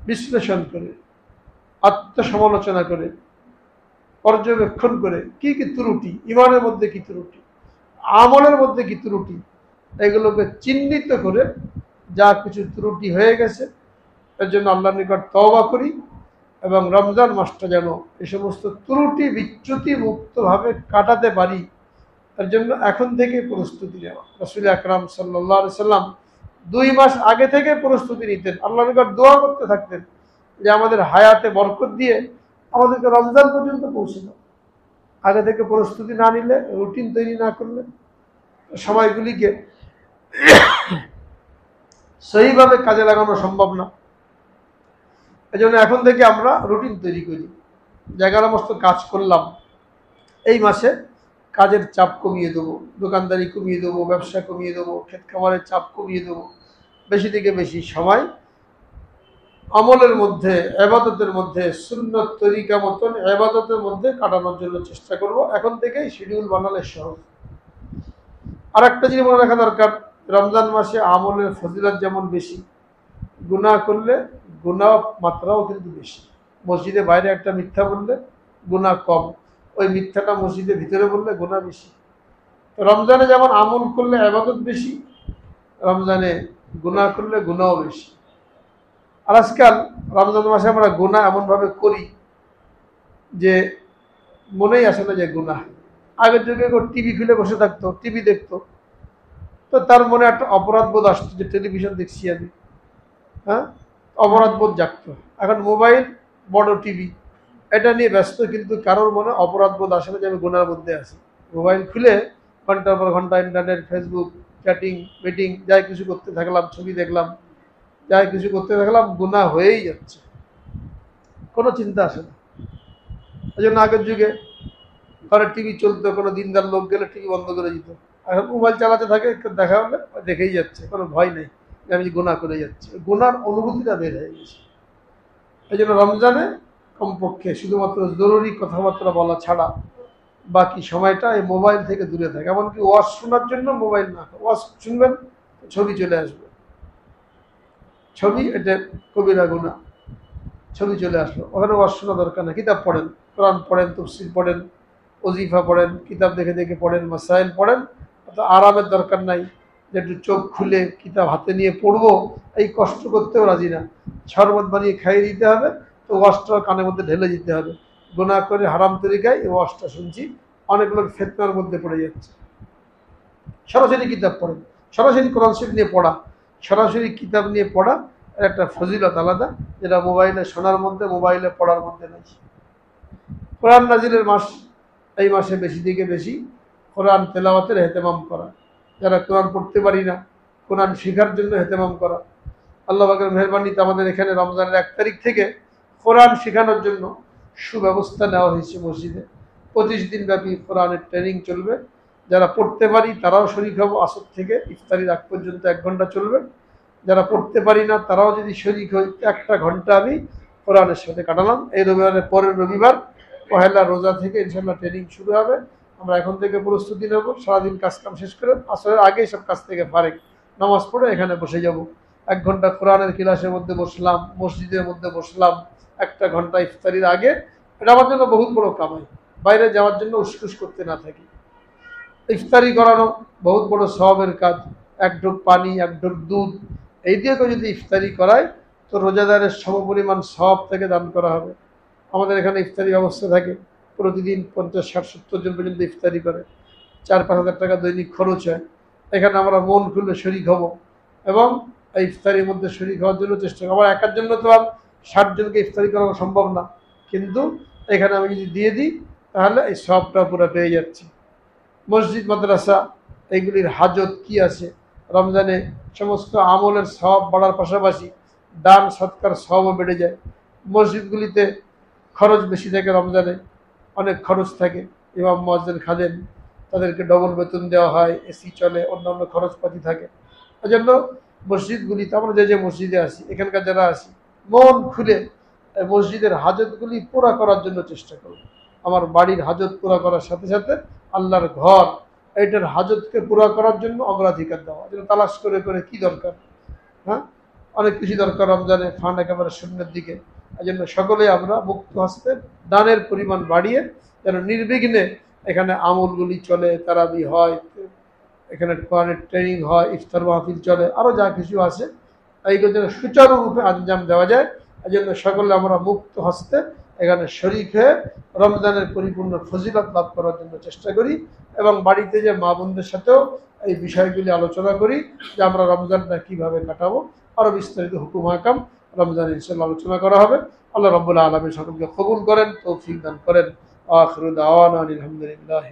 বিশ্লেষণ করে, আত্মসমালোচনা করে, পর্যবেক্ষণ করে কি কি ত্রুটি, ঈমানের মধ্যে কি ত্রুটি, আমলের মধ্যে কি ত্রুটি, এগুলোকে চিহ্নিত করে যা কিছু ত্রুটি হয়ে গেছে এর জন্য আল্লাহর নিকট তওবা করি এবং রমজান মাসটা যেন এই সমস্ত ত্রুটি বিচ্যুতি মুক্তভাবে কাটাতে পারি, এর জন্য এখন থেকে প্রস্তুতি নেওয়া। রাসূল আকরাম সাল্লাল্লাহু আলাইহি সাল্লাম 2 মাস আগে থেকে প্রস্তুতি নিতেন, আল্লাহর নিকট দোয়া করতে থাকতেন যে আমাদের হায়াতে বরকত দিয়ে আমাদেরকে রমজান পর্যন্ত পৌঁছে দাও। আগে থেকে প্রস্তুতি না নিলে, রুটিন তৈরি না করলে সময়গুলিকে সহিভাবে কাজে লাগানো সম্ভব না। এই জন্য এখন থেকে আমরা রুটিন তৈরি করি। 11 মাস তো কাজ করলাম, এই মাসে কাজের চাপ কমিয়ে দেবো, দোকানদারি কমিয়ে দেবো, ব্যবসা কমিয়ে দেবো, ক্ষেত খামারের চাপ কমিয়ে দেবো, বেশি থেকে বেশি সময় আমলের মধ্যে, ইবাদতের মধ্যে, সুন্নত তরিকা মতন ইবাদতের মধ্যে কাটানোর জন্য চেষ্টা করব। এখন থেকেই শিডিউল বানালে সহজ। আর একটা জিনিস মনে রাখা দরকার, রমজান মাসে আমলের ফজিলত যেমন বেশি, গুনাহ করলে গুনাহ মাত্রাও কিন্তু বেশি। মসজিদে বাইরে একটা মিথ্যা বললে গুনাহ কম, ওই মিথ্যাটা মসজিদের ভিতরে বললে গুনাহ বেশি। তো রমজানে যেমন আমল করলে ইবাদত বেশি, রমজানে গুনাহ করলে গুনাহও বেশি। আর আজকাল রমজান মাসে আমরা গুনাহ এমনভাবে করি যে মনেই আসে না যে গুনাহ। আগের যুগে টিভি খুলে বসে থাকতো, টিভি দেখতো, তো তার মনে একটা অপরাধ বোধ আসতো যে টেলিভিশন দেখছি আমি, হ্যাঁ, অপরাধ বোধ জাগতো। এখন মোবাইল, বড় টিভি, এটা নিয়ে ব্যস্ত, কিন্তু কারোর মনে অপরাধ বোধ আসে না যে আমি গুনার মধ্যে আছি। মোবাইল খুলে ঘন্টার পর ঘন্টা ইন্টারনেট, ফেসবুক, চ্যাটিং, মিটিং, যাই কিছু করতে থাকলাম, ছবি দেখলাম, যাই কিছু করতে থাকলাম, গুনাহ হয়েই যাচ্ছে, কোনো চিন্তা আসে না। এই জন্য আগের যুগে ঘরে টিভি চলতো, কোনো দিনদার লোক গেলে টিভি বন্ধ করে দিত। এখন মোবাইল চালাতে থাকে, দেখা হলে দেখেই যাচ্ছে, কোনো ভয় নেই যে আমি গুনাহ করে যাচ্ছি। গুনার অনুভূতিটা বের হয়ে গেছে। এই জন্য রমজানে কমপক্ষে শুধুমাত্র জরুরি কথাবার্তা বলা ছাড়া বাকি সময়টা এই মোবাইল থেকে দূরে থাকে। এমনকি ওয়াজ শোনার জন্য মোবাইল না, ওয়াজ শুনবেন, ছবি চলে আসবে, ছবি, এটা কবিরা গুনাহ। ছবি চলে আসলো, ওখানে ওয়াজ শোনা দরকার না, কিতাব পড়েন, কোরআন পড়েন, তাফসীর পড়েন, ওজিফা পড়েন, কিতাব দেখে দেখে পড়েন, মাসাইল পড়েন। অত আরামের দরকার নাই যে একটু চোখ খুলে কিতাব হাতে নিয়ে পড়বো, এই কষ্ট করতেও রাজি না। শরবত বানিয়ে খাইয়ে দিতে হবে, তো ওয়াজটা কানের মধ্যে ঢেলে দিতে হবে। গুনাহ করে হারাম তরিকায় এই ওয়াজটা শুনছি, অনেক লোক ফিতনার মধ্যে পড়ে যাচ্ছে। সরাসরি কিতাব পড়েন, সরাসরি কোরআন শরীফ নিয়ে পড়া, সরাসরি কিতাব নিয়ে পড়া, এর একটা ফজিলত আলাদা, যেটা মোবাইলে শোনার মধ্যে, মোবাইলে পড়ার মধ্যে নেই। কোরআন নাজিলের মাস, এই মাসে বেশি থেকে বেশি কোরআন তেলাওয়াতের এহতেমাম করা, যারা কোরআন পড়তে পারি না কোরআন শেখার জন্য এহতেমাম করা। আল্লাহ পাকের মেহরবানিতে আমাদের এখানে রমজানের 1 তারিখ থেকে কোরআন শেখানোর জন্য সুব্যবস্থা নেওয়া হয়েছে। মসজিদে 25 দিন ব্যাপী কোরআনের ট্রেনিং চলবে। যারা পড়তে পারি তারাও শরীক হব, আসর থেকে ইফতারির আগ পর্যন্ত 1 ঘন্টা চলবে। যারা পড়তে পারি না তারাও যদি শরীক হয়, 1টা ঘন্টা আমি কোরআনের সাথে কাটালাম। এই রবিবারের পরের রবিবার পহেলা রোজা থেকে ইনশাল্লাহ ট্রেনিং শুরু হবে। আমরা এখন থেকে প্রস্তুতি নেব, সারাদিন কাজকাম শেষ করে আসরের আগেই সব কাজ থেকে ফারেক, নামাজ পড়ে এখানে বসে যাব। 1 ঘন্টা কোরআনের ক্লাসের মধ্যে বসলাম, মসজিদের মধ্যে বসলাম 1টা ঘন্টা ইফতারির আগে। এটা আমার জন্য বহুত বড় কামাই, বাইরে যাওয়ার জন্য উসকুস করতে না থাকি। ইফতারি করানো বহুত বড় সওয়াবের কাজ। 1 ঢোক পানি, 1 ঢোক দুধ, এই দিয়ে কেউ যদি ইফতারি করায় তো রোজাদারের সমপরিমাণ সওয়াব থেকে দান করা হবে। আমাদের এখানে ইফতারি ব্যবস্থা থাকে, প্রতিদিন 50, 60, 70 জন পর্যন্ত ইফতারি করে, 4-5 হাজার টাকা দৈনিক খরচ হয়। এখানে আমরা মন খুলে শরীক হব এবং এই ইফতারির মধ্যে শরীক হওয়ার জন্য চেষ্টা করব। আমার একার জন্য তো আর 60 জনকে ইফতারি করানো সম্ভব না, কিন্তু এখানে আমি যদি দিয়ে দিই তাহলে এই সবটা পুরো পেয়ে যাচ্ছি। মসজিদ, মাদ্রাসা, এইগুলির হাজত কি আছে? রমজানে সমস্ত আমলের সওয়াব বাড়ার পাশাপাশি দান সৎকার সওয়াবও বেড়ে যায়। মসজিদগুলিতে খরচ বেশি থাকে, রমজানে অনেক খরচ থাকে। ইমাম, মুয়াজ্জিন, খাদেম, তাদেরকে ডবল বেতন দেওয়া হয়, এসি চলে, অন্যান্য খরচপাতি থাকে। এজন্য মসজিদগুলিতে আমরা যে মসজিদে আসি, এখানকার যারা আসি, মন খুলে মসজিদের হাজতগুলি পুরা করার জন্য চেষ্টা করব। আমার বাড়ির হাজত পুরা করার সাথে সাথে আল্লাহর ঘর, এইটার হাজতকে পুরা করার জন্য অগ্রাধিকার দেওয়া। যেন তালাশ করে করে কি দরকার, হ্যাঁ, অনেক কিছু দরকার রমজানে, ফান্ড একেবারে শূন্যের দিকে। এই জন্য সকলে আমরা মুক্ত হস্তে দানের পরিমাণ বাড়িয়ে যেন নির্বিঘ্নে এখানে আমলগুলি চলে, তারাবি হয়, এখানে কোরআনের ট্রেনিং হয়, ইফতার মাহফিল চলে, আরও যা কিছু আছে, এইগুলো যেন সুচারুরূপে আঞ্জাম দেওয়া যায়। এই জন্য সকলে আমরা মুক্ত হস্তে এখানে শরীক হয়ে রমজানের পরিপূর্ণ ফজিলত লাভ করার জন্য চেষ্টা করি এবং বাড়িতে যে মা বোনদের সাথেও এই বিষয়গুলি আলোচনা করি যে আমরা রমজানটা কীভাবে কাটাবো। আরও বিস্তারিত হুকুম হাকাম রমজান ইনশাআল্লাহ আলোচনা করা হবে। আল্লাহ রাব্বুল আলামিন সকলকে কবুল করেন, তৌফিক দান করেন। আখিরু দাওয়ানা আলহামদুলিল্লাহ।